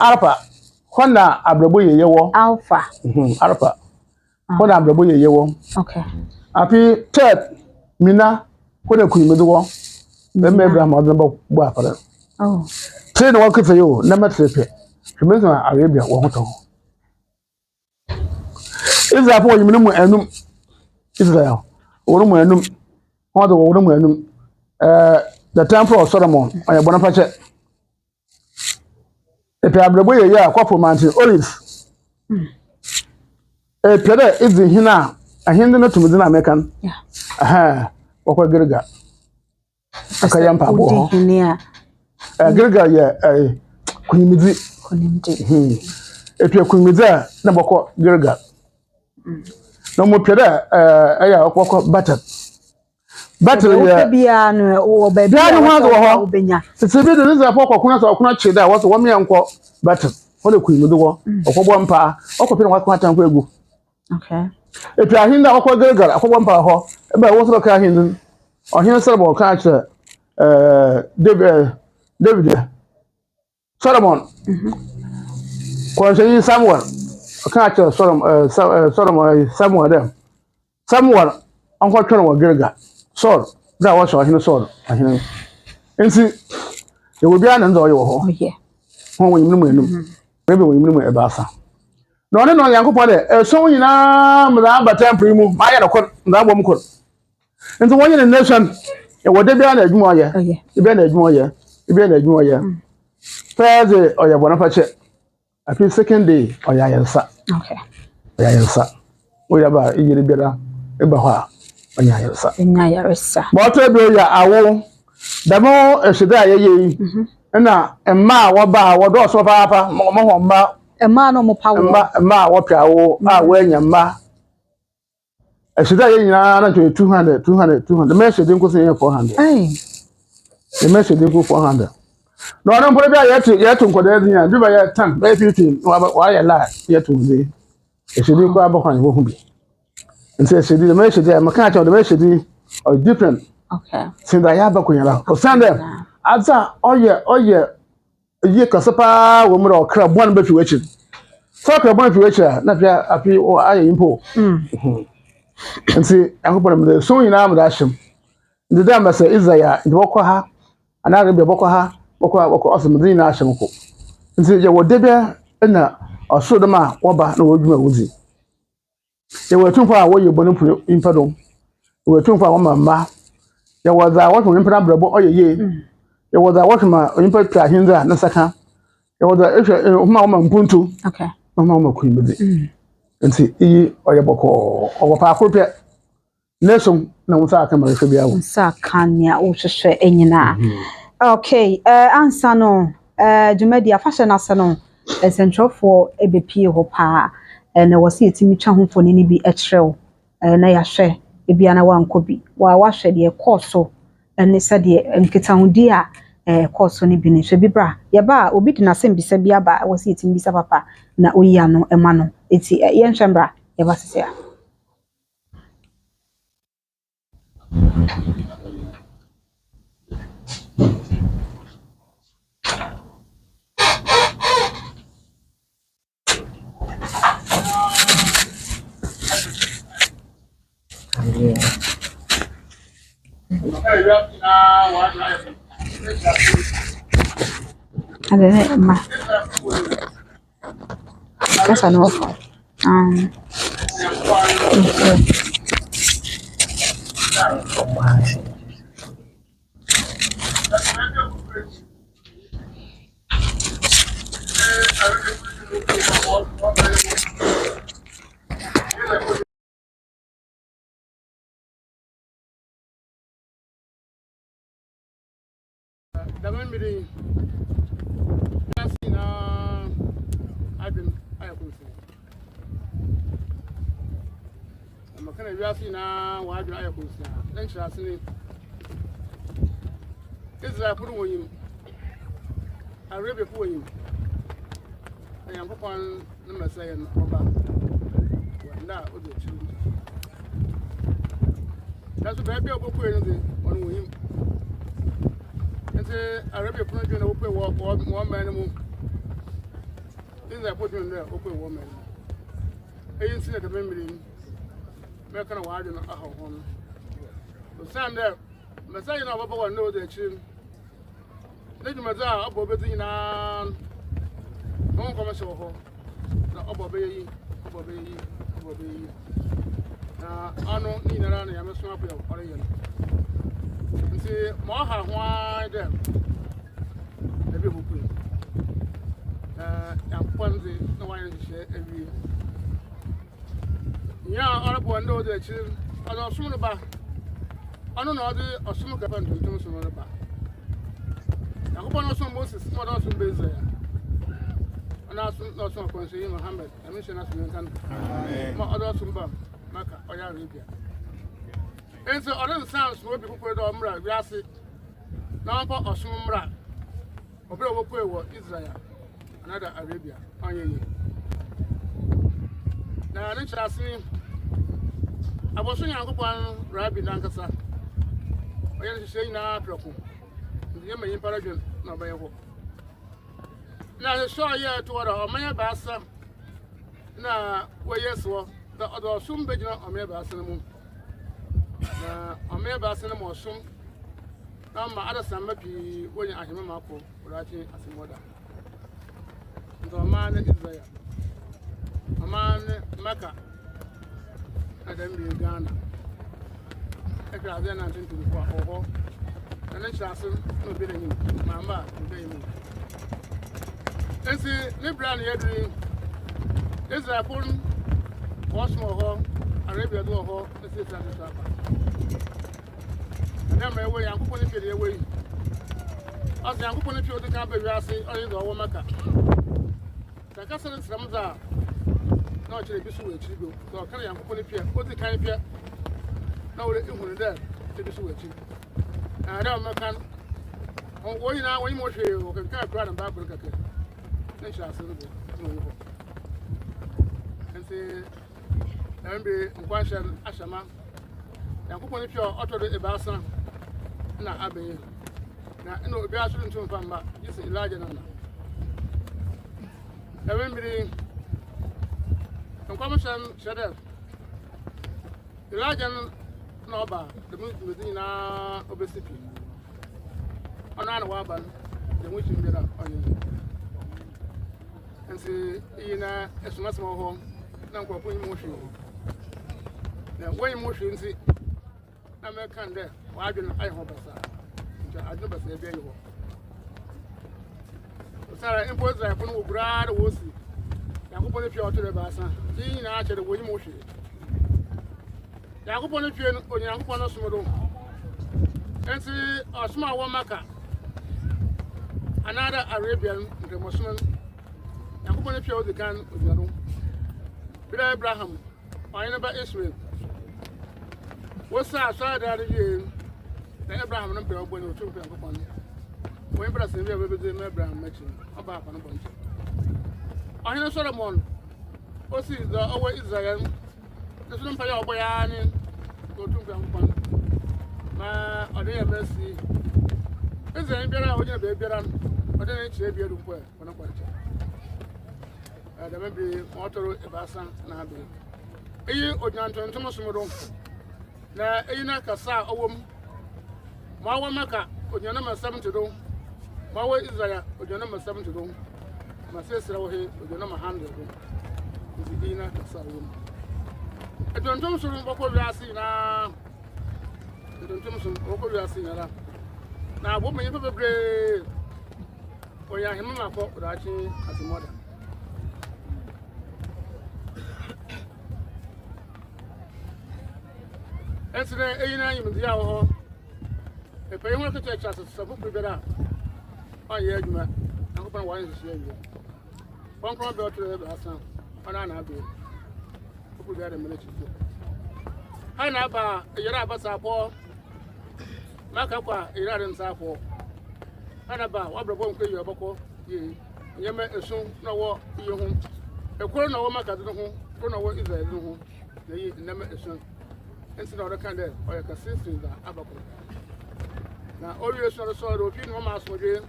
Alpha. Kona abrabo ye yewo. Alpha. Alpha. Kona abrabo ye yewo. Okay. Api third Mina kona kuyimedo wo. Dem Abraham odemba bo afara. Oh. Train wo kefe yo na matrepe. Hemeza Arabia wo hoto. Israel for yiminu mu enum. Israel. Wo mu enum. Ho do wo mu enum. The temple of Solomon oya bonapache. Epe abrabo ye ya kwapo mountain Olives. Pede izi hina ahinde no tumudi na American. Yeah. Wakwa Gilgal. Akaya mpabo ho. Gilgal ye kunimizi. Epe kunimizi na boko Gilgal. No mo pede aya wakwa battle ye bia no wo ba bia no ho obenya. Tete bi de za poko kuna so kuna cheda wo so wo me enko battle. Wo le kunimizi wo. Okwobo mpa. Okopina wakwa tanko egu. Okay. Epe ahinda wakwa Gilgal akwobo mpa ho. Ebe wo so ka ahinda. Ohin serbo ka ache David Solomon. Kwanse Samuel ka ache Solomon Samuel dem. Samuel anko twere wo Gilgal. Saul da wo so ohin Saul ahin. Ensi ye wo bia na nzo ye wo ho. Yeah. Ho wo yimnu mu enum. Ebe wo yimnu mu eba asa. No ne no Yankopɔ de so nyina mra ba temple mu ma ye no kon nda bom kon. Nti wonye ne nation e wode bia na adwuma ye. Bia na adwuma ye. Bia na adwuma ye. Thursday oya bonapache. Afi second day oya yensa. Okay. Oya yensa. Oya ba iyire biara e ba ho a oya yensa. Enya yaresa. Mo to bi oya awo. Damo ehida ye na emma wo ba wo do so papa mo ho mma emma no mo pawo emma wo piawo a wo anya mma ehida ye nyina na 200 me ehide nko se 400 the message dey go 400 no na mpo bia ye to nkoda din ya bi ba ye 10 ba 15 wa ye la ye to ze ehide ko abakwan wo hu bi nti ehide the message dey maka cha the message are different. Okay. Since I have a queen, or send them. Aza, oye, ye casapa, woman or crab one better witch. So crab one witch, not a few or I impo. And see, I hope I'm the soon in arm dasham. The dam say Isaiah, in Wokoha, and I will be Bokoha, Boko awesome Medina Shamko. And see, you were Debia, and or so the ma, Waba, no wood woozy. They were too far away, you bonum in pardon. We were too far on my ma. There was a work from Impera Brabo or ye. There was a work from Impera Hinda, Nasaka. There was a Mamma Puntu. Okay. Mamma Queen with it. And see, or your boko or Paco. Nesum, no Saka, my Fabia. Sakanya, Usha, Enina. Okay, answer no. Jumedia fashion asano, essential for ABP Hopa, and I was here to meet home for Nini be a trail, and I share. Ebiana wan kobi wa wahwe de ekoso ene se de nketahudi a ekoso ne bi ne hwe bibra ye ba obi de nasem bisa bi aba wasi etim bisa papa na oyiya no ema no eti ye nhwembra ye ba sese a Adene ma. That's an offer. The man meeting. I've been. I have been. I'm a kind of yassy now. Why do I have been? Thanks for asking. This is I put on you. I read before you. I am upon number saying about that with the children. That's what I be able to put on him. And say, I read your project and open walk one man. This is a put in there, open woman. I didn't see the memory. Make a wide in a home. But stand there, Messiah, I know the chin. Let him as I above it in an home commercial hall. The obey. I know in around the Amazon or you. See, Maha, why them? The people queen. And Ponzi, no one is every year. Yeah, I know the children. I don't assume about. I don't know the assume captain to do some about. I hope I know some Moses, not also based there. And I also some conseil Mohammed, I mentioned as we can. My other Sumba, Maka, or Arabia. And so other sounds will be put on Mra, Grassi, Nampa or Sumra, or Bill Israel, another Arabia, on you. Now, I shall see. I was saying, Uncle Rabbi Nankasa. I am saying now, Troku. The Yemen Paragon, no by a walk. Now, I saw you to order on my bassa. Now, where yes, the other soon be on my bassin. On my bassin or soon. Now, my other son might be when I am a mako, writing as a mother. The man is there. A man, Mecca. And then be Ghana. I can then attend to the poor, and then shall no bidding him, Mamma, and pay me. And see, Libran Yadri is a phone, Osmo, Arabia do a hall, this is at the shop. And then my way, I'm putting it away. As I'm putting it to the camp, I say, or the Omaka. The castle is Ramza. Not to be so cheap, so can I put it here? Put the kind of here. Now, the woman there to be so cheap. I don't know, can. Oh, what you know, when you watch you can carry and back with a cake. Then shall say, and say, and be one shall Ashama. And put if you're uttered a bassa. Now, Abbey. Now, no, be asking to come back. You say, Elijah. Everybody. Commission Shadow Elijah Noba, the movie within obesity. On our waban, the wishing bit up on you. And see, in a small home, now for putting motion. Now, when motion, see, American there, why didn't I hope I never say, there you go. Sarah imports like one grad was. Yakupon if you are to the Bassa, seeing after the way motion. Yakupon if you are on Yakupon of Smodo. And see a small one maca. Another Arabian, the Muslim. Yakupon if you are the can of your room. Peter Abraham, I never Israel. What's that? Sorry, the Abraham number when you took upon it. When Brazil will be the Abraham mentioned about a bunch. I know Solomon. What is the over Israel? The Solomon Paya Boyan go to Gampan. My other mercy. Is there any better or baby run? But then it's a beautiful way for no question. There may be water Ebasa Nabi. You or Janton Thomas Modon. Now, Ina Casa, a woman. Mawa Maka, or your number 7 to do. Mawa Israel, or your number 7 to do. My sister over here with the number 100. Is the inner room. I don't know some of what we are seeing now. I don't know some of what we are seeing now. Now, what may you probably or your him for writing as a mother? And today, you in the Yawoh. If I want to take us a book, we better. Oh, yeah, you might. I hope I want to see you. One crowd brought to the last time, and I have been. Who got a minute? I never, a year about Sapo, Macapa, a year in Sapo. I never, what the one pay your boko, ye, Yama assume no war, your home. A corner of Maca, corner what is there, no home, the never assume. Instead of the candle, or a consistent abaco. Now, all your sort of sort of you know, Mass would you,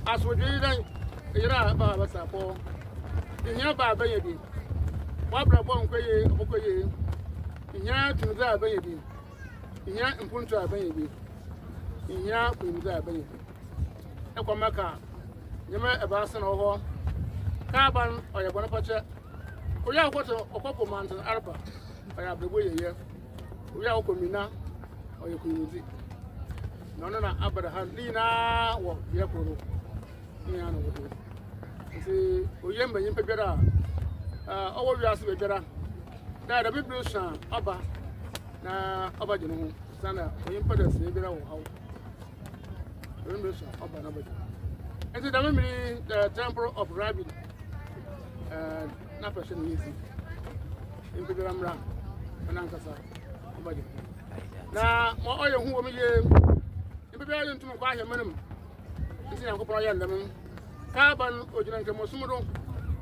as would you then. Ira ba ba sapo Inya ba ba ye bi. Wa bra bo nkoye okoye. Inya tunza ba ye bi. Inya mpuntu ba ye bi. Inya kunza ba ye bi. Ekwamaka nyeme ebasa na ho. Carbon or your bonapacha. We are what a couple mountain arba. I have the way here. We are Okomina or your community. No, Abraham Lina or Yakuru. See, Oyemba Impera. All we ask better. That a bit blue son, Abba. Na Abajano, Sana, Impetus, Nebera or how. Remember, Abba Nabaj. And the temple of Rabbit. Not person easy. In the Ramram, and Ankasa. Now, more oil who will be in preparing to acquire a minimum. This is Uncle Brian Lemon. Carbon or Janka Mosumudo.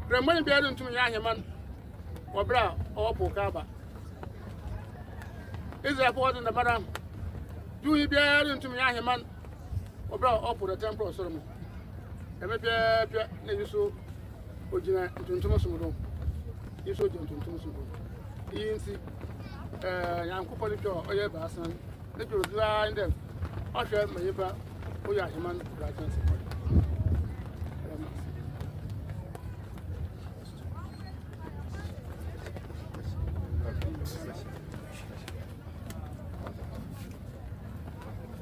Remember bearing to me, Yaman or Bra or Pocaba. Is there a port in the madam? Do you bear into me, Yaman or Bra or put a temple or Solomon? And maybe so. Ojina tuntum sumudo iso tuntum sumudo yinsi yankopo ni twa oye baasan ne twa dua ndem ohwe mayiba oya himan brajansi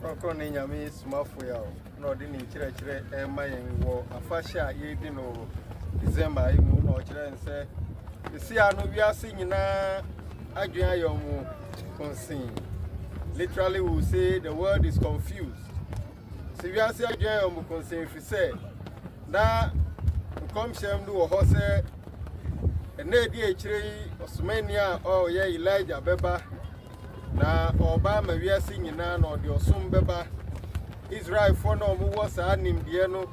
Ɔkrɔnkrɔnyi Nyame Somafo ya na ɔde ne kyerɛkyerɛ ɛma yɛn wɔ afahyɛ a yɛdi no December imu na ɔkyerɛ nse esi ano wiase nyinaa adwen ayɛ ɔmo konsin. Literally we will say the world is confused. Si wiase adwen ayɛ ɔmo konsin fi sɛ na nkɔmhyɛm no wɔ hɔ sɛ ɛna edi akyire yi ɔsomani a ɔyɛ Elijah bɛba na ɔba ma wiase nyinaa na ɔde ɔsom bɛba. Israel for no ɔmo wɔ saa nimdeɛ no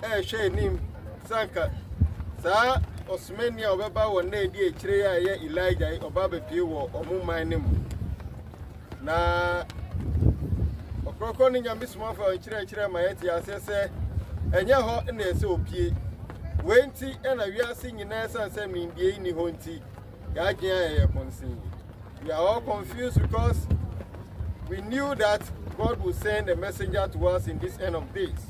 ɛhwɛ anim sanka saa osmani a obeba wɔ na edi akyire ya yɛ Elijah oba bepie wɔ ɔmoman ne mu na Ɔkrɔnkrɔnyi Nyame Somafo kyerɛ ma yɛte ase sɛ ɛnyɛ hɔ na ɛsɛ opie wenti ɛna wiase nyinaa sansa mindie ni hɔ nti yɛagye ayɛ konsin. We are all confused because we knew that God will send a messenger to us in this end of days.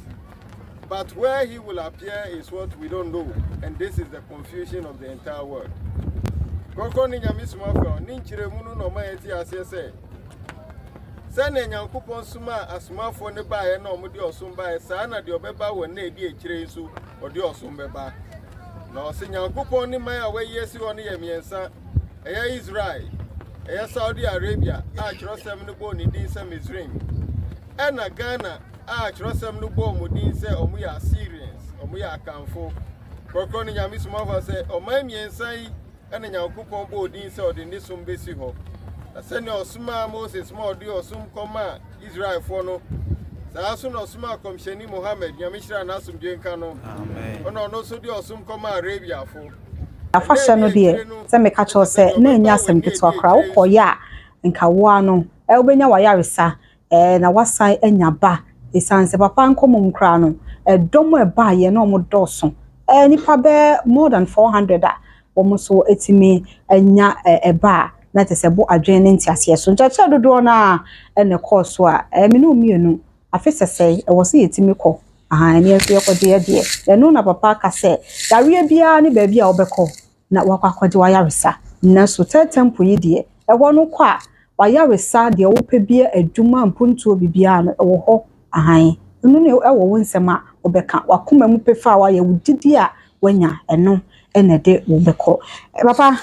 But where he will appear is what we don't know. And this is the confusion of the entire world. Ɔkrɔnkrɔnyi Nyame Somafo ninkyire mu no ma yɛte ase sɛ sɛne Nyankopɔn soma asomafo ne bae na ɔmo de ɔsom bae saa na de ɔbɛba wɔ na edi akyire nso ɔde ɔsom bɛba. Na ɔse Nyankopɔn ne man a wɔyi esi hɔ no yɛ miɛnsa. Ɛyɛ Israel, ɛyɛ Saudi Arabia, a kyerɛsɛm no bɔ ne din sɛ Misraim. Ɛna Ghana, a kyerɛsɛm no bɔ mo din sɛ ɔmo yɛ Assyrians, ɔmo yɛ akamfo. Ɔkrɔnkrɔnyi Nyame Somafo sɛ ɔman miɛnsa yi ɛna Nyankopɔn bɔ din sɛ ɔde ne som besi hɔ. Na sɛne ɔsoma Moses ma ɔde ɔsom kɔma Israel fo no. Saa so na ɔsoma kɔmhyɛni Mohammed Nyame hyira na asomdwe nka no. Amen. Ɔno no so de ɔsom kɔma Arabia fo. Afahyɛ no deɛ sɛ meka kyerɛ sɛ na anya asɛm ketewa kora wokɔyɛ a nka woa no wobɛnya wayaresa na wasan anya ba ɛsiane sɛ papa nkɔmmom kora no ɛdɔm ɛbaayɛ na ɔmo dɔɔso nipa bɛ more than 400 a wɔn so etimi anya ɛba na te sɛ bo adwen ne ntiaseɛ so nkyɛkyɛ dodoɔ na ɛne kɔɔ so a me no mienu afi sɛsɛ ɛwɔ sɛ yɛtimi kɔ ne yɛso yɛkɔgye yɛdeɛ ɛno na papa ka sɛ yareɛ biara ne baabi a wɔbɛkɔ na wakɔakɔgye wayaresa na so tempo yi deɛ ɛwɔ no kɔ a wayaresa deɛ wopɛ bia adwuma mpontuo bibia no ɛwɔ hɔ ɛno ne ɛwɔ wo nsɛm a wɔbɛka wakoma mu pɛfa a wayɛ wudidi a wanya ɛno ɛna de wɔbɛkɔ papa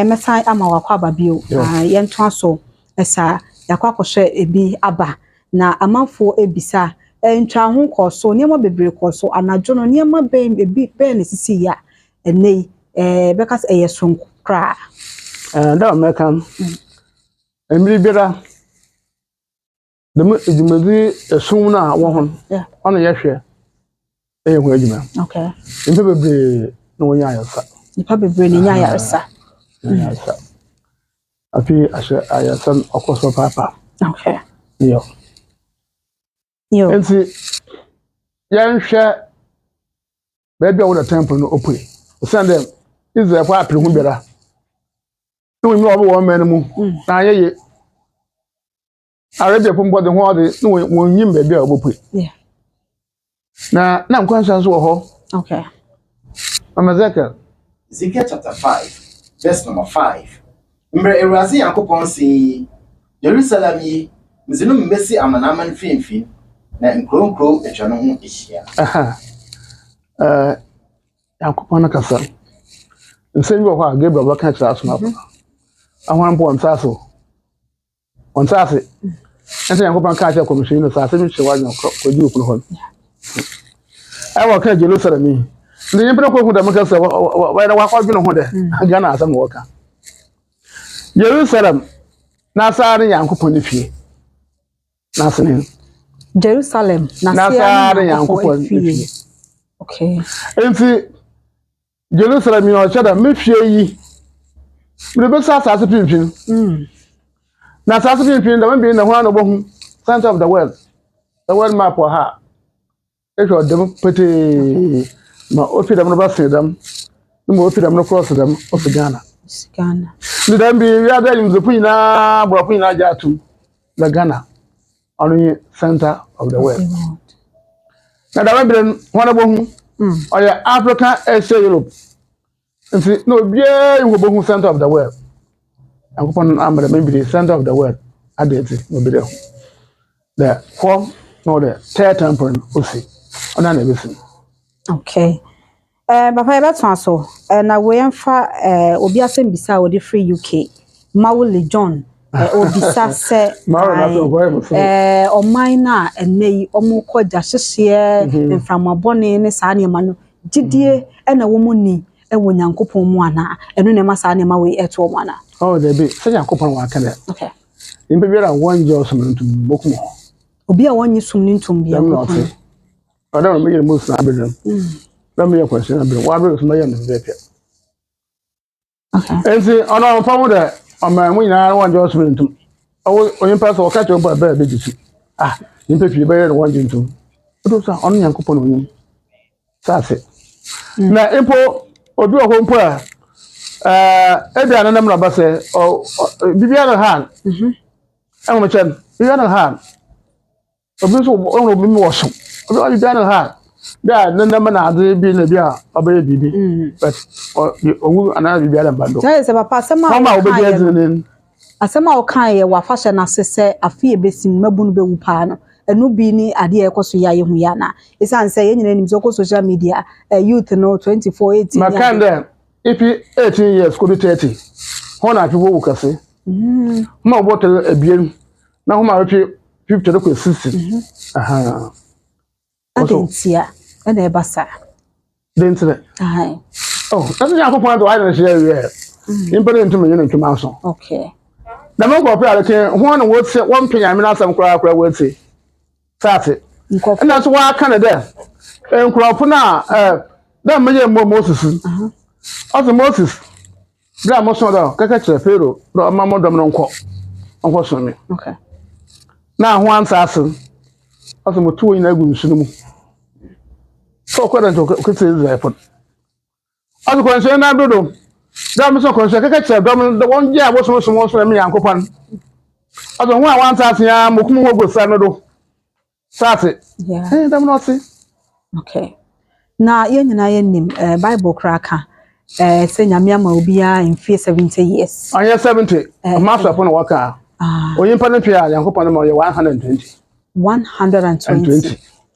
mesan ama wakɔ aba bio yɛnto aso ɛsa yakɔ akɔhwɛ ebi aba na amanfo ebisa ntwa ho kɔ so nneɛma bebree kɔ so anadwo no nneɛma bɛn ne sisi ya ɛnɛ bɛka sɛ ɛyɛ sonko kra da America emiri bira dem edumadi esun na wo ho ona yɛhwɛ ɛyɛ ho adwuma okay nipa bebree na wonya ayasa nipa bebree ne nya ayasa afi ashe ayasan okoso papa okay yo enti yɛnhwɛ baabi a wo da temple no opue send them Israel for apre hu bera. No we obo wo man mu. Na ye. Arabia pom body ho de no won nyim ba bia obopue. Yeah. Na nkwansa so wo ho. Okay. Amazeka. Ezekiel chapter 5, verse number 5. Mbre Ewurade Yankopon si Jerusalem yi mzinu mmesi amanaman finfin na nkronkron etwa no ho ehia. Yankopon na kasa. Nsem bi ho a Gabriel ba kan kira Somafo. Ahwan bo ontaso. Ontase. Ese Yankopon ka kira commission no sa asemi hye wa ko di okunu ho. Ayi ka Jerusalem yi. Ndi nyempere ko hu da maka sa wa kwa dwene ho de. Ga na asem wo ka. Jerusalem na sare Yankopon ni fie. Na sene. Jerusalem na sare Yankopon ni fie. Okay. Enti Jerusalem yo chada mefie yi. Mebe sa asase pinpin. Na asase pinpin da mbe na ho na bohu center of the world. The world map ha. Ejo dem pete ma ofi dem no ba sedam. Mo ofi dem no cross dem of Ghana. Ghana. Ni dem bi ya da nim zepu ina brofu ina jatu. The Ghana. Only center of the world. Na da mbe ho na bohu. Oya Africa, Asia, Europe. Nti no bia you go center of the world. Yankopon amara maybe the center of the world. Adeti no be there. The form no the third temple osi. Ona na besin. Okay. Papa e beto aso. Na we emfa obi asem bisa we dey free UK. Mawule John obisa se oman na enei omo koja hyehye mframabone ne saa ne ma no gidie na wo mu ni ewo Nyankopon mu ana eno ne ma saa ne ma we eto mo ana. Oh there be se Nyankopon wa ka de. Okay. Imbe biara wonje osomntum bokum. Obi a wonyi sumnintum bia ko. Oda no me musu na bedram. Na me question na bedram. Wa be so na ye no bepia. Okay. Enzi ona famu de ama mu nyina wonje osomntum. Owo onimpa so ka chompa be be gichi. Nimpa fie be ye no wonje ntum. Odo so ono Nyankopon onyim. Sase. Na impo obi o mpo a ebia na namra ba se bibia na han. Enwo chen bibia na han. Obi so ono bi mi wo so. Obi bibia na han. Bia na nam na ade bi na bia obaye bibi. But owu ana bibia na bando. Tell us papa sama obi azinin. Asema o kan ye wa fashion na sese afie besim mabunu be wupa no enu bi ni ade ekoso ya ye hu ya na isan say ye nyina nim so ko social media youth no 24 18 makanda if 18 years could 30 hona people wo kase ma bottle abiem na homa we 50 to 60 adentia na e basa dentre that's ya ko point why na share here impere ntuma nyina ntuma so okay na mo ko pra ke ho na wo se won penya me na asam kra wo se sate na so wa Canada enkrofo na da me ye Moses Moses bra mo so da kaka kire Pharaoh do ma mo dom no nko so me okay na ho ansa asen mo tuwo ina gu nsu mu so ko da to ko se Israel fo ko nse na dodo da mo so ko nse kaka kire dom do won je abo so me Yankopon ho a wan sa asen ya mo kum ho go sa no do sate yeah da mo no se okay na ye nyina ye nim Bible kraka say Nyame ama obi a in 70 years anya 70 master upon waka oyimpa no pia Yankopon ma ye 120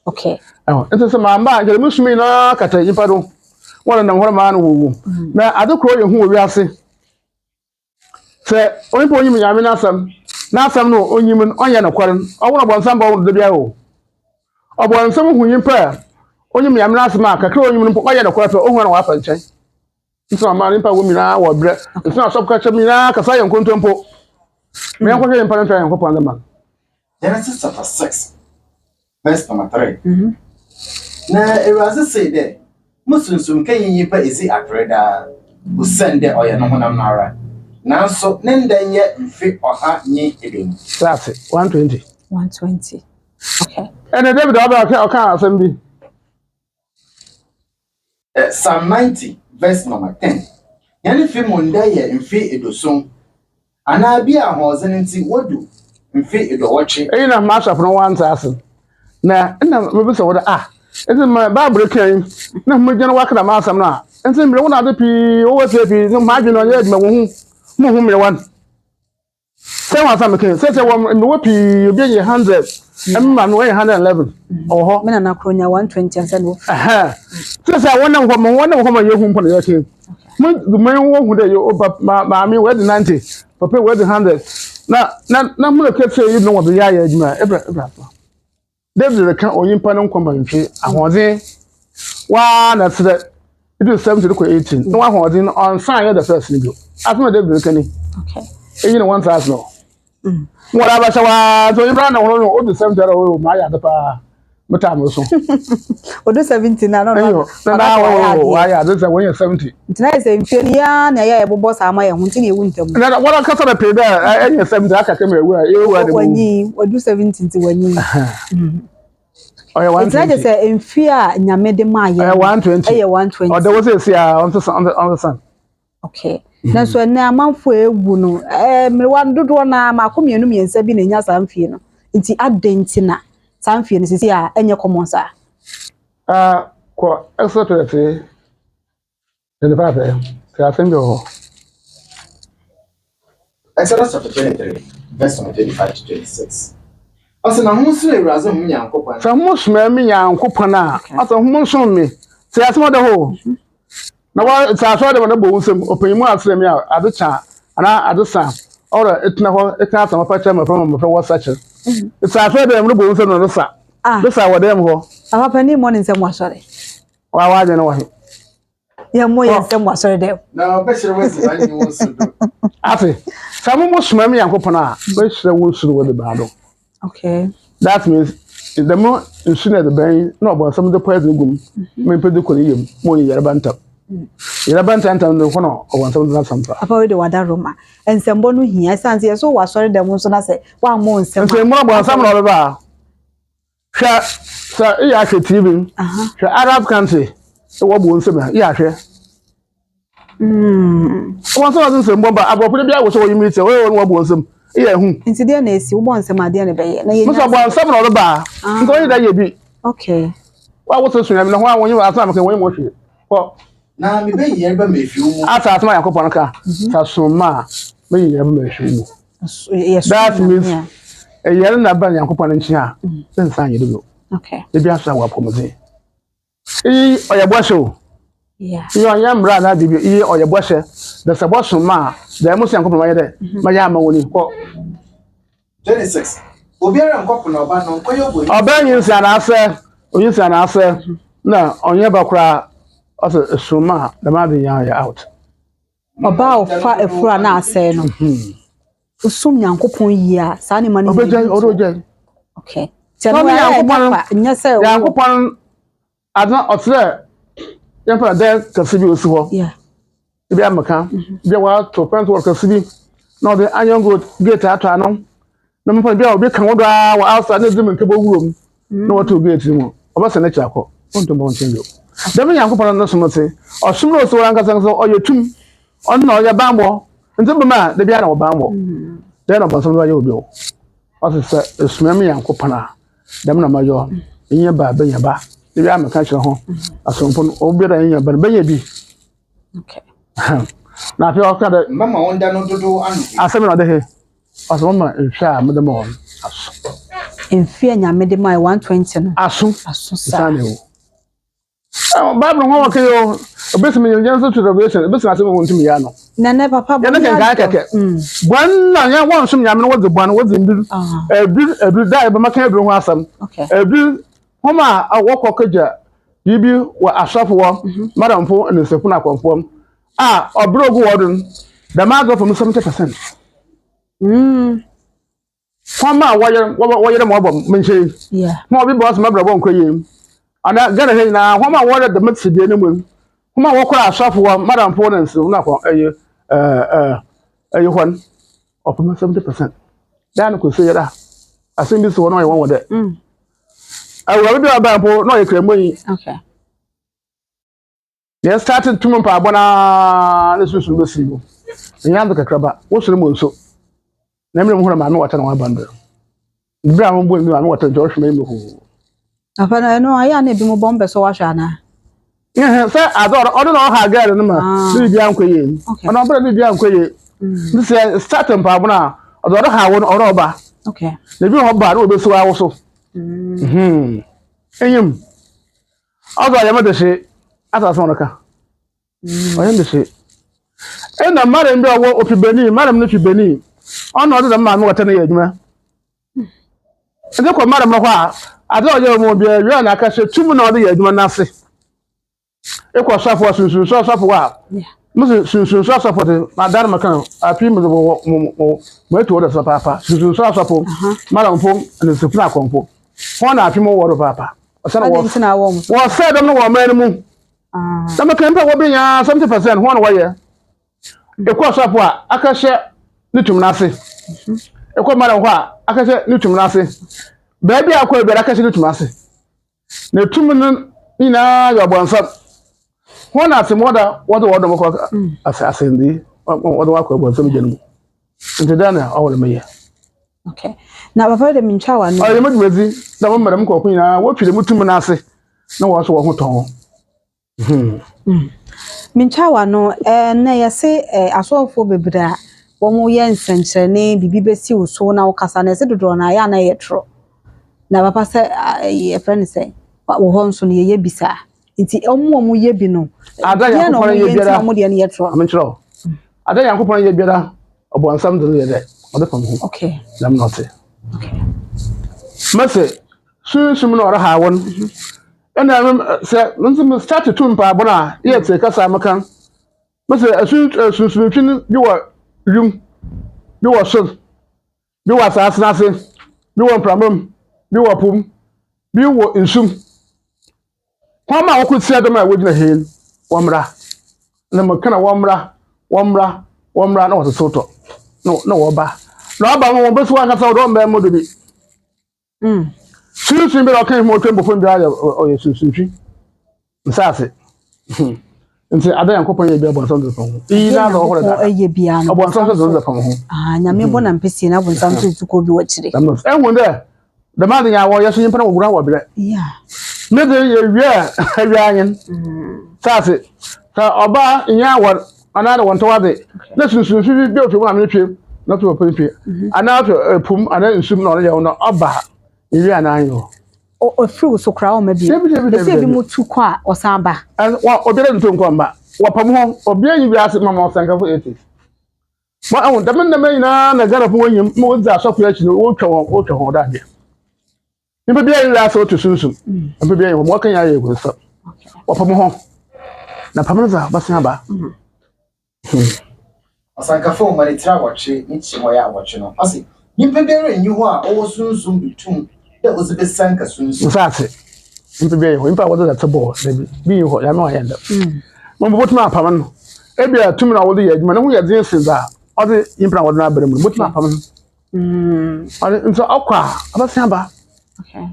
okay ento se ma mba je musumi na kata yimpa do wona na horo ma no wo na adokro ye hu owi ase se oyimpa onyim Nyame na asam no onyim onye na kwaren owona bonsam ba wo do bia o obonsam hu yimpa onyim Nyame na asam akakra onyim no onye na kwaren o hu na wa fa nchen nso ma nimpa wo mina wo bre nso asop ka chemi na kasa ye nkontompo me yankwa ye mpa nfa Yankopon ma Genesis chapter 6 verse number 3. Na Ewurade say there musunsum kan yin pa ezi akreda usende oya no honam nara nanso ne ndan ye mfe oha nyi edem sate 120 okay and David oka asem bi Psalm 90 verse number 10. Yani fi monda ye mfi edoson. Ana bi a hozen nti wodu mfi edowotwe. Eyi na masha from 1000. Na me be say what enti ma Bible kan na mo gena wakra ma asam na enti mire wona de pi o wete pi no ma dwe no ye adwuma wo hu mo hu mire wan say wa asam kan say wo me wo pi obi ye 100 emma no ye 111 oho me na Ɔkrɔnyi 120 ansa no say wona ho mo ye hu mpo na ye ke mo wo hu de yo ma mi we de 90 papa we de 100 na mo ke say you no wo be ya adwuma ebra David can oyimpa no nkomba ntwe ahoden wa na sere it is 70 to 18 no ahoden on sign ya the first ni go asema David can ni okay eyi na 1000 no mo ra ba sha wa so ibra na wono o de 70 ra o ma ya da pa meta mo so o do 70 na no na wa ya da when you 70 ntina say mfie ya na ya ebobo sa ma ya hu ntina ewu ntam na what ka so pe da enye 70 aka ka me ewu a de wanyi o do 70 nti wanyi oya 120 it's like say mfie a Nyame de ma ya 120 120 or there was a on the sun okay na so na amanfo ewu no me wan dodo na makomienu miensa bi na nya sa mfie no nti adentina sa mfie no sisi a enye common sa ko extra the papa say I think you Exodus chapter 23 verse 25 to 26. Asa na hunsu ewuraze hu Nyankopon. Sa musme mi Nyankopon a asa hu nso mi say asema de ho na wa sa so de na bo nsem opanyimu asere mi a adecha ana adesa ora etna ho etna asama pa cha ma from ma wo sache sa so de na bo nsem no sa do sa wo dem ho papa ni mo nsem wasore wa de na wa he ya mo nsem wasore dem Na obeshere wezi bani wonsu do. afi sa musme mi Nyankopon a be hire wo suru wo de ba do. okay That means the more in sooner the brain, no, but some of the poison gum, may put the collium, more Yarabanta. Yarabanta and the one or one something. About the water Roma and some bonu here, Sansi, so was sorry the most, and I say, 1 month, And say more about some of the bar. Sir, TV, Arab country, so what won't say, yeah, sure. One thousand some bomber, I will put it was what you meet, so what was them. Yeah, nti dia na esi wo bonse ma dia na beye na ye mo so bon sam na ba nko yi da ye bi okay wa wo so sunya na ho awon yi wa asam kan won mo hwe ko Na mi be yer ba mefi mu. ata asama Yakobon ka sa soma me yer ba mefi mu yes that means e yer na ba Yakobon nchi a sen san ye do okay e bi asa wa pomoze e oyebo show yeah yo yamra na bibi e oyebo hye the sabos ma the mo Yakobon ma ye de ma ya ma woni ko 26. Obiara nkọpụ na ọba no nkoyo obo. Oba yin sa na ase oyin sa na ase na onye bakura also soma the man ya out oba ofa efura na ase no usum Nyankopon yi a sa ne ma ne obeje oroje okay tell me nya say Nyankopon adna otre yampa de kasibi osi ho yeah ibi amaka bi wa to pent work kasibi no the iron good gate ato ano na mpa bi obi kan wodo wa outside na zim nke bo wurom na wato gate mu oba se na chako onto bo nchenjo dem Nyankopon no somote osum no so ranka san so oyetum on na oye bambo ntim ma de bia na wo bambo de na bo so no ye obi o o se esumem Nyankopon a dem na mayo enye ba benya ba de bia amaka kire ho asompon obi da enye ba benya bi okay na fi o ka de Mama wonda no dodo anu. asem na de he aso ma nhwa me de mo aso mfie Nyame de mai 120 no aso sa sane o Bible ho wake yo obesimi nyen so to revelation obesimi asem won timi ya no nane papa ya na kan keke bwan na ya won sum Nyame no wo bwan wo mbir ebir dai ba maka ebir ho asam okay ebir homa awoko kaja bibi wa asafo wo madamfo ne sefu na konfo obrogu wodun the mark of 70%. Fama wayere mo bom menche yeah mo bi boss mabra bon koyem ana gana he na homa wore the mix de ne mu homa wokora asafo wo madam ponents na ko hon of 70%. Dan ko se yera asen bi so no ye won wode awo bi ba po no ye kremo yi okay They started to mumpa bona na susu be sibo. Nyando kakraba. Wo suru mo nso. Na me mo hora ma me wata na wa bando. Bra mo bo mi ma me wata Josh me mo ho. Apa na no aya na bi mo bombe so wa hwa na. Say ador odo na ha girl no ma. Ni bia nkoye. Ona bra ni bia nkoye. This start mpa bona odo ha won oro ba. Okay. Na bi ho ba na obeso awo so. Enyim. Odo ya ma de she asa so nka. Oyen de she. E na mare mbi owo ofibeni, mare mno fibeni. Ono odo ma me wata na ya adwuma. Ede ko mare mno ho a, ade oye mo bia wi na aka she tumu na odo ya adwuma na ase. E ko safo sunsun so safo wa. Musu sunsun so safo de madar makan afi mo etu odo so papa. Sunsun so safo. Mare mpo na sefuna konpo. Ho na afi mo woro papa. Osana wo. Wo se dem no wo man mu. Sama kan pa wo benya 70% ho na wo ye. E ko safo a aka hye ni tum na ase. E ko mare ho a aka hye ni tum na ase. Ba bia akwa be aka hye ni tum ase. Na tum ni na yo bonsa. Ho na ase moda wo do mo ko ase ndi. Wo do akwa bonsa mi jenu. Nti dana awole meye. Okay. Na baba de minchawa no. Ayi medwezi da mo mare mko kunyina wo twire mutum na ase. Na wo so wo ho ton. Minchawa no na yese asofo bebra wo mo ye nsenkyerene bibi besi wo so na wo kasa na yese dodo na ya na yetro. Na papa se e friend say wo ho nso ne ye bisa. Nti omo ye bi no. Ada ya ko ye biara. Omo de ne yetro. Aminchro. Ada ya ko ye biara oboansam de ye de. Ode pam ho. Okay. Lam not. Okay. Mase sun no ora ha won. Ena se nso start to mpa bona ye te kasa makan. Mase sun twin bi wo yum. Bi wo so. Bi wo asasna se. Bi wo pramam. Bi wo pum. Bi wo insum. Kwama wo kutia dem a wogina hen. Womra. Na makana womra na wo soto. No wo ba. Na ba mo besu aka sa do mba mo do bi. Sunsun bi rokan mo twembo fo bia o sunsun. Nsase. Nti ada yankopon ye bia bonsan do pon. Ina no ho da. Ye bia no. Bonsan do pon ho. Nyame bo na mpesi na bonsan to ko bi wo kire. Ehun de. The man ya wo yeso yimpa na wo gura wo bere. Yeah. Me de ye wi anyen. Sase. Ka oba nya wo anada won to wade. Na sunsun fi bi o fi mo na me twem. Na to pempe. Ana to pum ana nsum na ye no oba. Iri ananyo. O free so kra o ma bi. Be se bi mo tu kwa o san ba. And wa obere nto nko mba. Wa pam ho obi anyi bi ase mama osanka fo 80. Ma awon da men na mai na gara fo wonyim mo za asofo ya chi no wo twa ho da de. Ni be bia iri ase o to sunsun. Be bia mo kan ya ye go so. Wa pam ho. Na pam za ba san ba. Osanka fo mari tra watche nchi mo ya watche no. Ase nimpe bere nyi ho a o sunsun bitum. Ya ozibe sanka sunsun. Nsase. Nimpe bia ho impa wo da tebo bi ho ya no ayenda. Mo botuma apam no. E bia tum na wo de yadwuma na ho ye din sinza. O de impa wo na abere mu botuma apam no. Ade nso akwa abasan ba. Okay.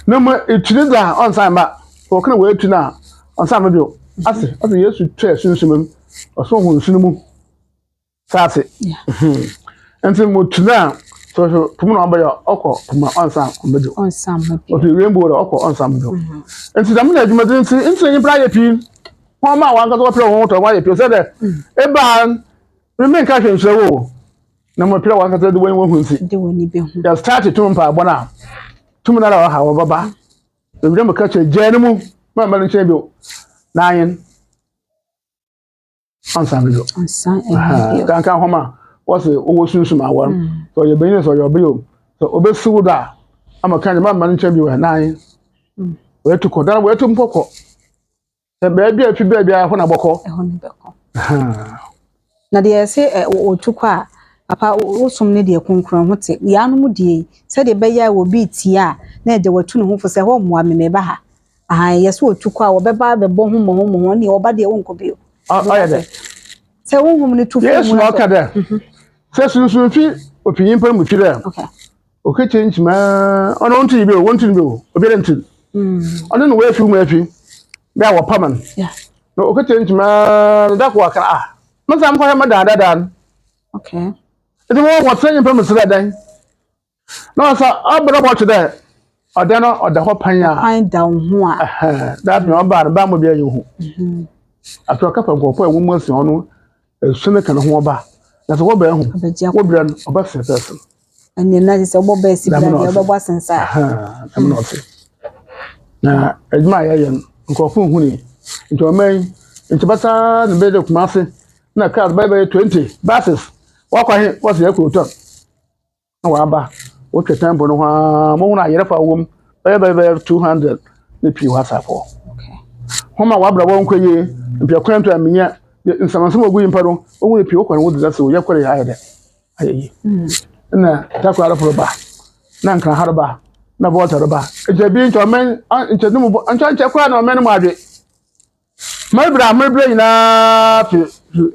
Na mo etune da on san ba. O kana we etu na on san bio. Ase Yesu twa sunsun o so ho nsun mu. Sase. Yeah. Enti mo tuna so pum na ba ya okọ puma onsan omedo. Onsan mabi. O fi rainbow okọ onsan omedo. Enti da me na adwuma den enti yin bra ye pi. Ho ma wa nka so pre ho to wa ye pi se de e ba remain ka hwenhwe wo. Na mo pre wa nka so de wo hu nsi. De woni be hu. Ya start to mpa bona. Tum na la ha wo baba. E bi dem ka che jani mu ma ma nche bi o. Na yin. Onsan omedo. Onsan Kan homa was owo sunsun awon so ye beyin so yo bio so obesu da amakan ma man nche bi wa nan we to ko dan we to mpoko se be bia fi be bia ho na boko na de se o tukwa papa o som ne de konkron hote ya no mu de se de be ya wo bi tia na de watu ne ho fo se ho mo ameme ba ha yes o tukwa wo be ba be bo ho mo ne oba de won ko bi ya de se wo hum ne tu fo yes no ka de se sunsun fi opinion pa mu fi de okay o ke change ma ono nti bi o won ti bi o obi de nti ono no we fi mu afi be a wo paman yeah no o kete ntuma da ko aka ah mo sam ko he ma dan Okay. iti mo wo tren pem sira dan no sa abro bo chede oda no oda ho pan a Pan down ho a. that me oba ba mo bia yehu ato ka fa nkofo e wo mo si hono sune kan ho ba na so wo ba hu wo bia no oba fefefe And na se obo ba si bia ya obo asensa. am not na ejuma ye nkofo hu ni nti o men nti bata ne be de kuma se na cars by 20 buses wakwa he was ye ko ton na wa ba o tempo no ha mo na yere fa wom by 200 ne pi wasa fo Okay. homa wa bra won kwaye mpia kwanto amenya nsamanso ogu yimpa no o wu pi o kwan wo de so ye kwere ya de ayi na ta kwa rafo ba na nkan harba na bota roba ejebi nto men nche dum nche kwa na men mo adwe mabra ina fi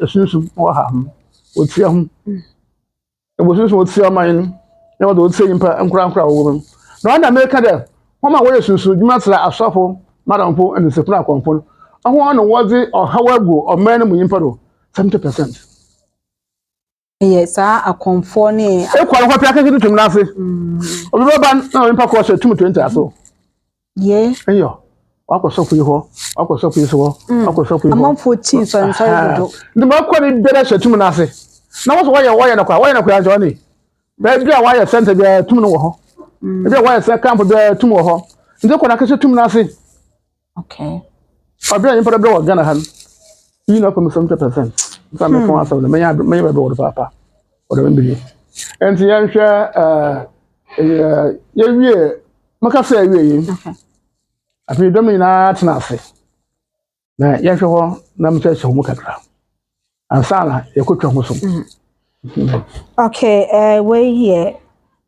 sunsun wo ha o tia hu e bo sunsun o tia man na wo do tia yimpa nkura wo mu na na me ka de homa wo ye sunsun djuma tra asofo madamfo and sekuna akonfo ahụ no wozi ohawagu o men mu yimpa do 70%. Yes, akonfo ne E kwara kwa pia keke tum na ase. Obi ba na yimpa ko so 20 aso. Ye. Eyo. Wakọsọpụ ihe wakọsọpụ isi ho wakọsọpụ ihe amanfo chi so do ndị ma kwa ni bere shetum na ase na wo so waya na kwa ajo ni ba bia waya center bia tum no wo ho bia waya center camp bia tum wo ho ndị kwa na kese tum na ase. Okay. Obia yin bere wo Ghana han yi na kwa 70%. Sa me kwa asa na me bere wo papa o de mbili enti yan hwe ye wie maka sa wie yi. Okay. Afi domi na tnafe na yehwe ho na mcheche ho mukakra ansana yakotwa ho so. Okay, we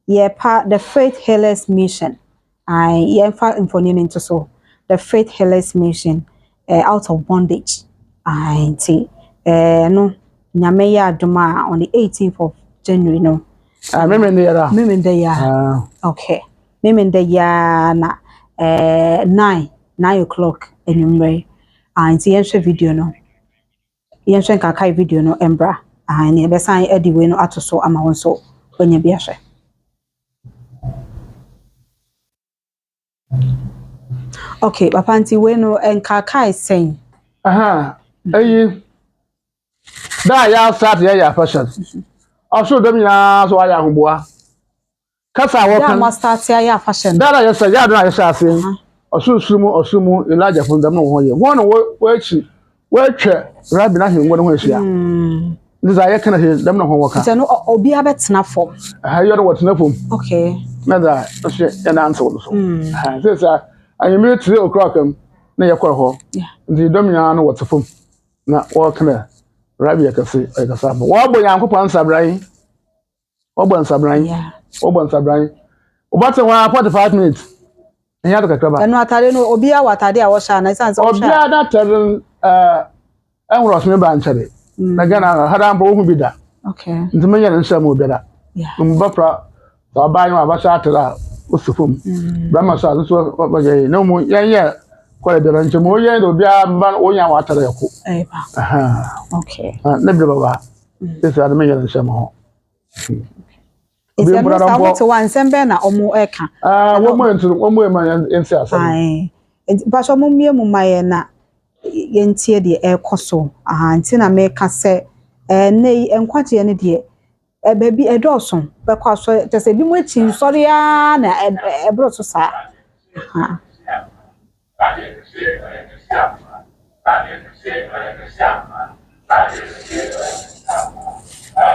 here part the Faith Healers Mission. I informing into so the Faith Healers Mission out of bondage. I see no Nyame ya adoma on the 18th of January no. Meme ndeyara. Okay. Meme ndeyara na 9 o'clock anyway. And see video no. Yenhwe nkakai video no embra. And ye besan edi we no atoso ama wonso onye bia hwe. Okay, papa nti we no nkakai sen. Ayi. Da ya start ya fashion. Also dem ya so aya hoboa. Kasa wo kan. Da start ya fashion. Da ya sa ya do ya sa ase. Osumu Elijah from them no ho ye. Won no we echi we twa rabi na hwenwo no ho ehia. Ndiza ye kana he dem no ho woka. Nti no obi abetena form. Yo no wotena form. Okay. Na da so ya na answer wo so. Say say anyime tire okrakam na ye kor ho. Ndi domina no wotena form. Na wo kana rabi yakase ayakasa. Wo bo yankopon sabran. Wo bo sabran. Wo bo sabran. Obate wa 45 minutes. Enya to kakaba. Enu atade no obi a watade a wo sha na isan so sha. Obi a da teren enwro so me ba nchade. Na Ghana hada mbo hu bi da. Okay. Ntime nya nsa mo bi da. Mbapra so abayo abasha atera osufum. Brama so so baje no mo yenye kwale bi ranche mo yenye do bi a mba onya wa atera yako. Ba. Okay. Na bi baba. Ese ade me nya nsa mo. Is there no someone to one sembe na omo eka? Wo mo ma yensi asa. Ai. Ba so mo mie mu maye na yentie de ekoso. Nti na me ka se nei enkwagye ne de ba bi edoso be kwa so te se bi mo echi nsori ya na ebro so sa.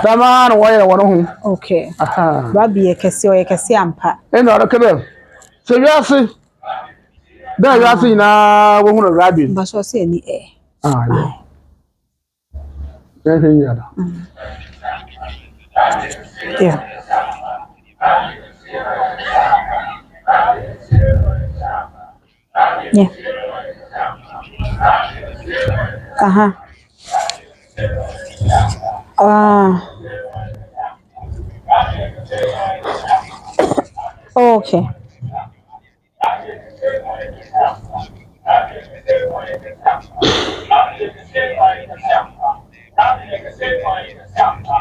Dama no waya wono hu. Okay. Babi yekese ampa. Eno ro kebe. Se wiase. Da wiase na wo hu no rabi. Ba so se ni yeah. Yeah. Yeah. Yeah. Okay.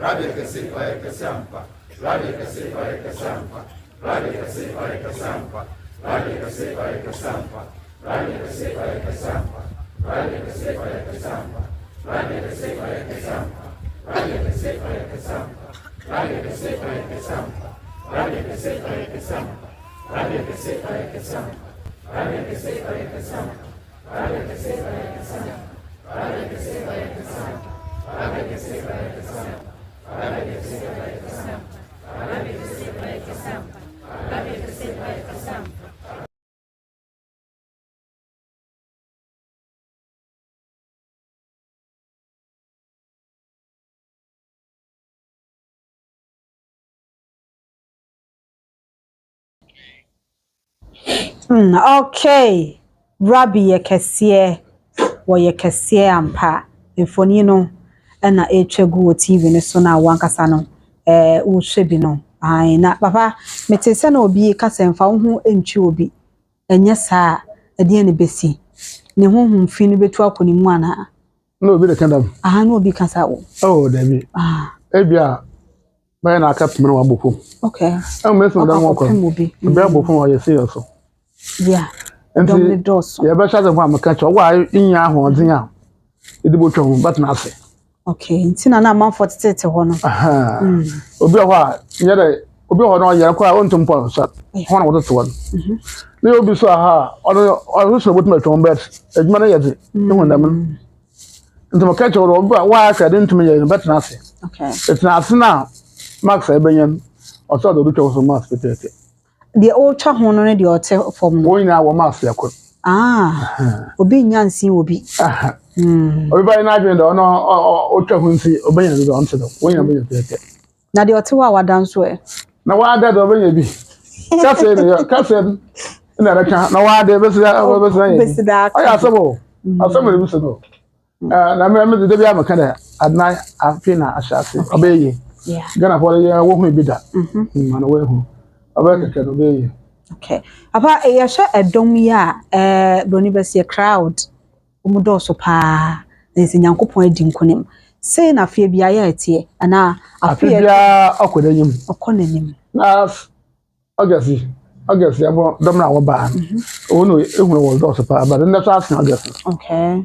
Rabbi Kasi Oya Kasampa, Rabbi Kasi Oya Kasampa, Rabbi Kasi Oya Kasampa, Rabbi Kasi Oya Kasampa, Rabbi Kasi Oya Kasampa, Rabbi Kasi Oya Kasampa, Rabbi Kasi Oya Kasampa, Rabbi Kasi Oya Kasampa, Rabbi Kasi Oya Kasampa, Rabbi Kasi Oya Kasampa, Rabbi Kasi Oya Kasampa, Rabbi Kasi Oya Kasampa, Rabbi Kasi Oya Kasampa, Rabbi Kasi Oya Kasampa, Rabbi Kasi Oya Kasampa, Rabbi Kasi Oya Kasampa, Rabbi Kasi Oya Kasampa, Rabbi Kasi Oya Kasampa. Okay. Rabbi Yekesiye wo Yekesiye ampa. Mfoni no na etwegu TV ne so na wankasa no wo hwebi no. Ai na papa metese na obi kasemfa wo ho entwi obi. Enye saa ade ne besi. Ne ho mfi no betu akoni mu ana. No obi de kandam. Aha no obi kasa wo. Oh, David. Ebia by na aka pemno wabofo. Okay. Meso dan won ko. Be abofo wo yesi so. Yeah. Domini doso. Ya be sha ze ho amaka cho wa nya ahoden a. Edibo twa ho but na ase. Okay, ntina na man 43 ho no. Aha. Obi ho a nya de obi ho no ya ko a ontum po so. Ho na wo to won. Na obi so aha ono so botum atwa bet. Adwuma na yeze. Ehu ndam. Ntum ka cho obi wa aka de ntum ye bet na ase. Okay. It's na ase na Max ebenyen oso do twa so Max petete. The old twa ho no de ote form no. Wo nyina wo Max yakọ. Obi nyansi obi. Obi ba na adwen do no o twa ho nsi obenya do onte do. Wo nyina benya petete. Na de ote wa wadan so e. Na wa da do obenya bi. Kase ne yo, kase na raka na wa da besi ya. Aya sabo. Asamo bi so do. Na me de bia maka da adna afina ashase obeye. Yeah. Gana for ya wo hu bi da. Man wo hu. Obeke do obeye. Okay. Apa e ya sha edom ya broni besi crowd. Umudo so pa. Nsi nyankopon adi nkonim. Say na afia bia ya etie ana afia bia akodanyim. Okonanim. Na August abo domna wo ba. Ono ehunu wo do so pa but na so asen August. Okay.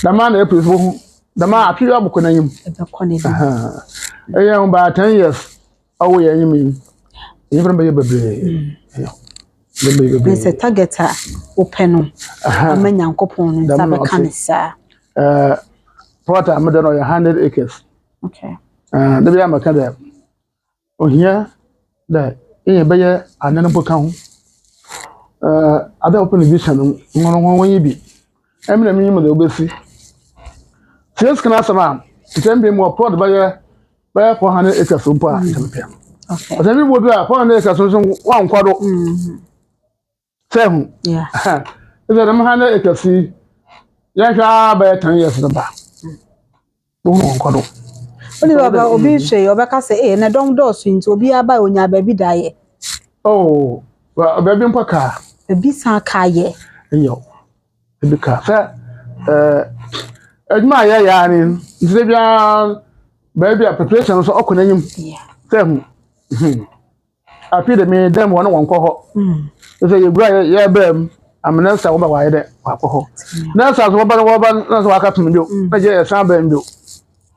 The man e preso hu. The man appear abukonanyim. Okonanim. Eya ba 10 years awo ya nyim. Yefra be bebre. It's a targeta open amanya nkopon no nsa kanisa. What am done on 100 acres. Okay. The be am kada. Ohia da e be ye anan boka ho. Ada open vision no won yibi. Emre mi nyim da obesi. Since kana sama, tembe mo prod ba ye 400 acres umpa tempe. Okay. But every would 400 acres so one kwado. Seven. Yeah. Is that 100 acres ya sha ba 10 years da ba. One kwado. Oni baba obi hwe obeka se na dom do so nti obi aba onya ba bi daye. Oh, well baby mpaka. Ebi san kaye. Eyo. Ebi ka. Sa adwuma ya ni nti bia baby preparation so okonanyim. Yeah. Seven. Afi de me dem won won ho. So you bra ya bam amna sa wo ba wa ye de wa ho. Na sa so ba na so aka tum dio. Na je sa bam dio.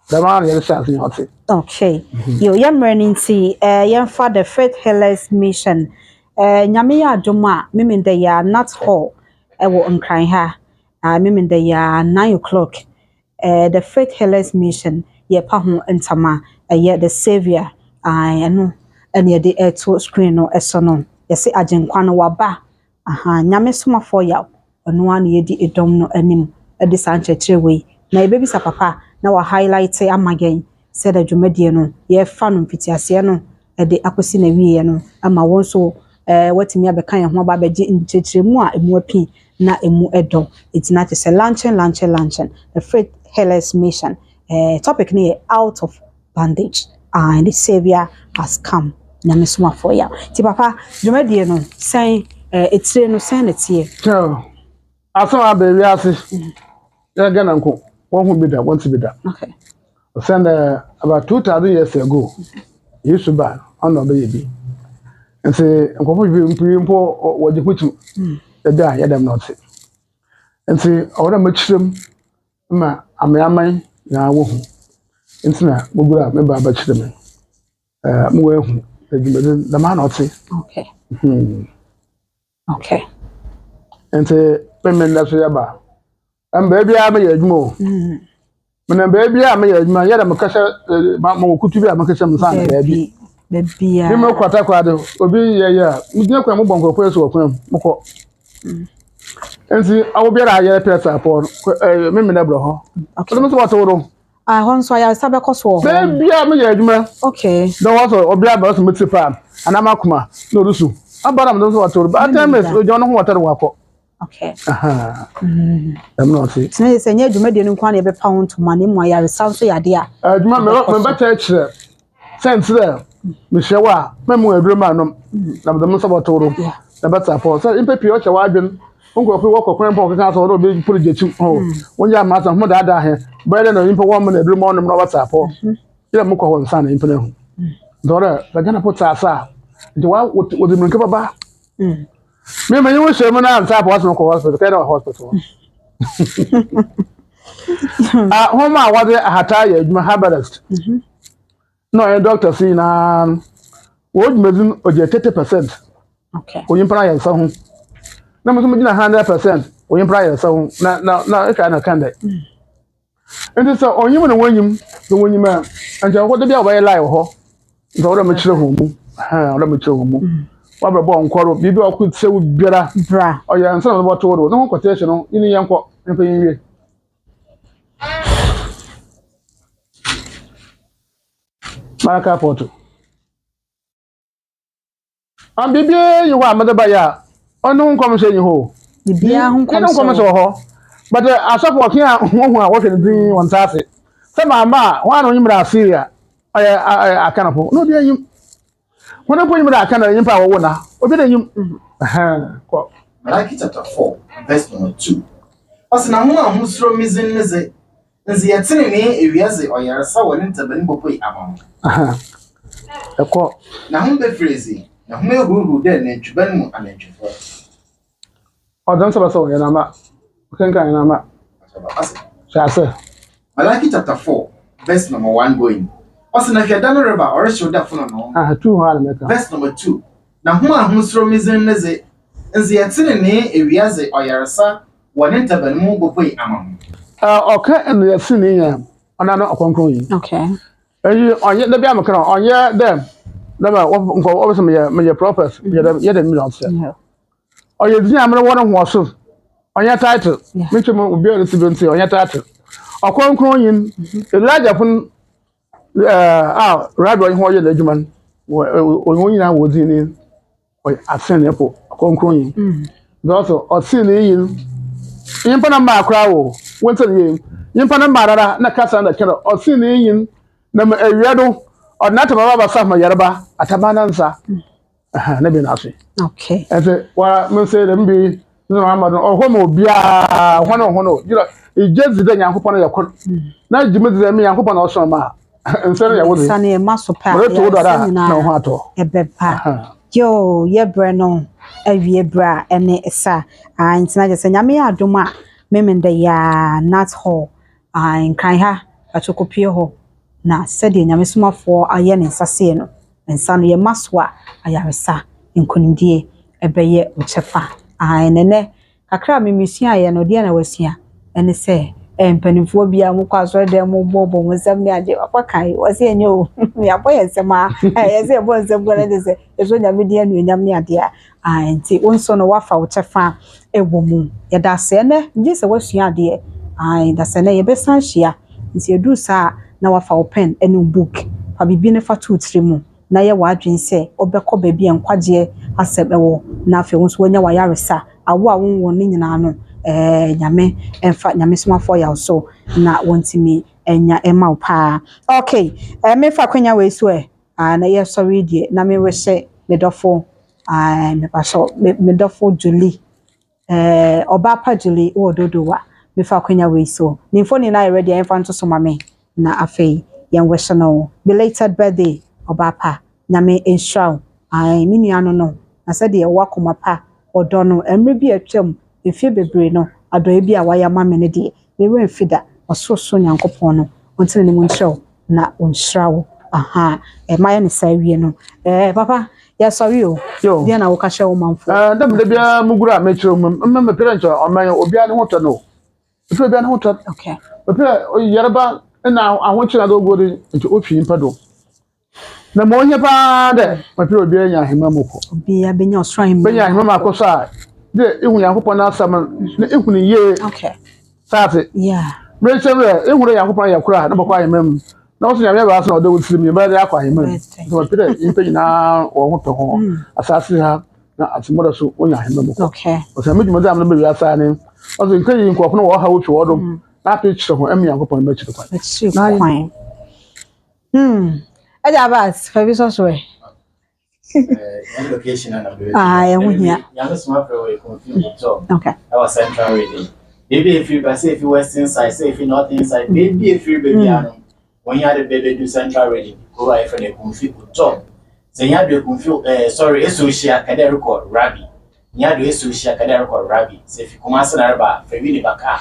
The man is something else. Okay. Yo yamreninti yam for the Faith Healers Mission. Nyame ya adoma memende ya not hall wo nkran ha. Memende ya 9:00. The Faith Healers Mission ye pa ho ntama ye the savior. Eno ene de to screen no eso no. Ye se agenkwa no waba. Nyame Somafo ya ono an ye di edom no anim e de sanchechire we. Na ye baby sa papa na wa highlight amagen said adwumadie no ye fa no mfitiase no e de akosi na wiye no ama won so watimi abeka ye ho ba beje nchechiremu a emu api na emu edo it's not a launching the Faith Healers Mission topic ni out of bondage and the savior has come Nyame Somafo ya ti papa dwumadie no sen etire no sen netie so aso abewi ase ya gana nko won hu bida won ti bida okay Send about 2,000 years ago. Used to ban on the baby. And say, and what we import what you put to the guy, yeah, them not say. And say, all the much them, ma, I'm a man, now, Intina, we go up, maybe about them. The man not say. Okay. Okay. And say, women that's about. And baby, I'm a more. When baby, I'm a man, yet I'm a casher, my could be a macasam son, baby. Baby, You know, Quataquado, Obi, yeah, we don't come on person or and see, I will be a year person upon Mimabro. Okay, what total. I once I have a cost for Baby, I'm a man. Okay, the water or be about Mitzipam, and I'm Akuma, no, Lusu. About I'm not told, but I tell me, we don't know what I walk. Okay. I'm not saying. It's a new Median quantity of a pound to money, my yard sounds the idea. My better sense there. Michelle, Mamma, Dreamanum, the most of our total. The better for so in paper, your wagon, Uncle walk of Grandpa Castle, or being put it to home. One young master, mother here, better than a woman, a dream on them, what's up for. You have Moko and son in Penel. Daughter, they're gonna put Sasa. Do I would the Munkaba? Remember, you wish I'm not type was no hospital, kind of hospital. At home, I was a tired, my habitist. No, a doctor see now. What mean or 30%? Okay. When you pray so, no, 100%. When you pray so, now, if I know can. And so, on you when you man, and what the way lie or the other mature home, other mature home. What about quarrel? Maybe I could say with better bra or your son about total. No quotation in the young quack and paying. Maraka Porto. And baby, you are mother by ya. Unknown conversation ho. The beer who comes ho. But I stop walking out one who are watching the one taffy. Some are one on him Syria. I cannot. No, dear you. When I put him that kind of empower one now, or better you. Malaki chapter 4, verse number 2. As na who throw missing nese. Nzi yatene ne ewiase oyaresa woni ntaban bopoi amam. Eko na ho be phrase na ho ehuru de na ntwaban mu anantwefo. Odon so so yana ma. Kenka yana ma. Shase. Malaki chapter 4, verse number 1 going. As na hweda no reba ore show da fono no. 2 ha na meka. Verse number 2. Na ho throw missing nese. Nzi yatene ne ewiase oyaresa woni ntaban mu bopoi amam. Okay, and the senior, another Ɔkrɔnkrɔnyi. Okay. On yet the Biamakron, on yet them. Never always my propers, yet a million. Or you didn't have one was on your title. Mitchell will be able to on your title. Ɔkrɔnkrɔnyi, the large upon right on your legend, when you was in a senior Ɔkrɔnkrɔnyi. Also, or senior. Impana macro, once a year. Impana marada, na casa and the killer, or seen in number a redo, or not about some yarba, at a mananza. Never nothing. Okay. As a what may say them be no or homo bia one or one. You know, it just the young upon your court. Now you meet them young upon also ma. And so I was sunny a muscle pack. No hato. A bepa. Yo, ye breno. Every bra and sa and Snaja Nyame adoma memende ya nut hall and kan ha atokopie ho na said Nyame Somafo aye ne nsase no nsa no ye maswa ayaresa nkonimdie ebeye uchefa nene kakra memisua aye no de na wasua ene se empanimfo bia mo kwaso dem mo bobo mo nsem ne ade apakai wase enye o ya boye nsema ye se bo nsem bo ne se eso Nyame de anu Nyame ne ade nti wonso no wafa uchefa ewo mu ye da se ne nje se wasua ade da se ne ye besan hia nti edu sa na wafa open enu book fa bibi ne fa tutri mu na ye wadwen se obekọ ba bia nkwaje asebewo na afi wonso wonya wayaresa awo a wonwo ne nyina no Nyame emfa Nyame Somafo ya so na wontimi enya ema pa. Okay, me fa kwanya we so na ye sorry die na me we hye medofo me pa so medofo Julie oba pa Julie ododowa me fa kwanya we so nimfo ni na ready emfa nto so ma me na afei yen wish no belated birthday obapa Nyame enhraw ai minuano no na se de wakoma pa odo no emre bi atwam efie bebre no adoe bi a waya ma me ne de mewe mfida ososo nyankopon no ontene ne mu nhraw na onhraw aha maye ne sa wie no papa ya sorry o dia na wo ka hye wo manfo dem de bia mugura mechiro me parent o man obi ane hoto no obi ane hoto okay obi yereba na ahonchina do gori nti ofi mpado na mo nye pa de obi obi anya hema moko obi ya benya osro hema benya hema makoso a de ihu yankopon na asam na ihu ni ye okay saate yeah mechiro ihu yankopon yakura na bokwa hema na oso Nyame ba so na odo wutiri mi ba de akwa hema so pere impe na wo hoto ho asase ha na atimoro so onya hema moko okay o se medimo dam na be wiasa ne o se nkan yin ko no wo ha wo twe wodom na picture ho em yankopon ba chiri kwa kwai Eja bas fa bi so so e location and yeah Young Somafo we confused job okay our central reading maybe if you say if you western side say if you north inside maybe if you baby when you had a baby do central reading go right for the confused job say you had the confused sorry associate cadet record rabbi you had the associate cadet record rabbi say if you come as an araba for we baka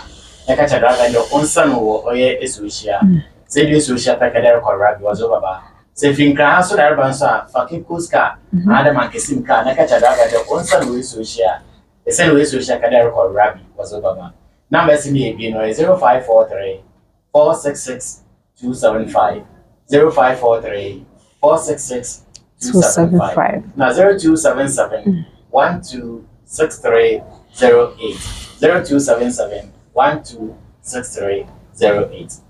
like a driver the onsan or associate say the associate cadet record rabbi was over ba say if you can so that araba so fucking kuska adam and kesim ka like a driver the onsan or associate the same way associate cadet record rabbi was over ba number me be no 0543 466 275 0543 466 275 now 0277 126308 0277 126308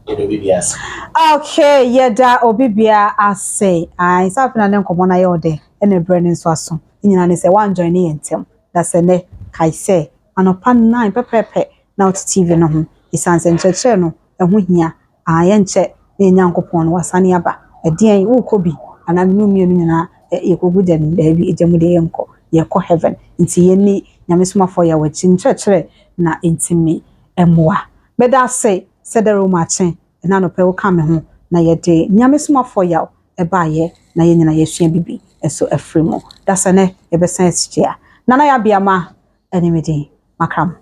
it will be yes okay yeda obibia ase ai safina ne nkomo na ye ode ene branding so aso nyina ne se wan join ne yentem da se ne kai se anopa 9 pepepe na TV no ho isanse nchekere no eho hia aye nche nyankopon wasane aba edien wo kobi anaminu mienu nyina yekogu dem da bi ejamude yenko yeko heaven nti yeni Nyame Somafo ya wachi nchekere na intimi emwa beda se sedero mache na no pe wo ka me ho na yede Nyame Somafo ya ebaye na ye nyina yesua bibi eso afrimo da se ne ebesan asikia nana ya biama enimedi makram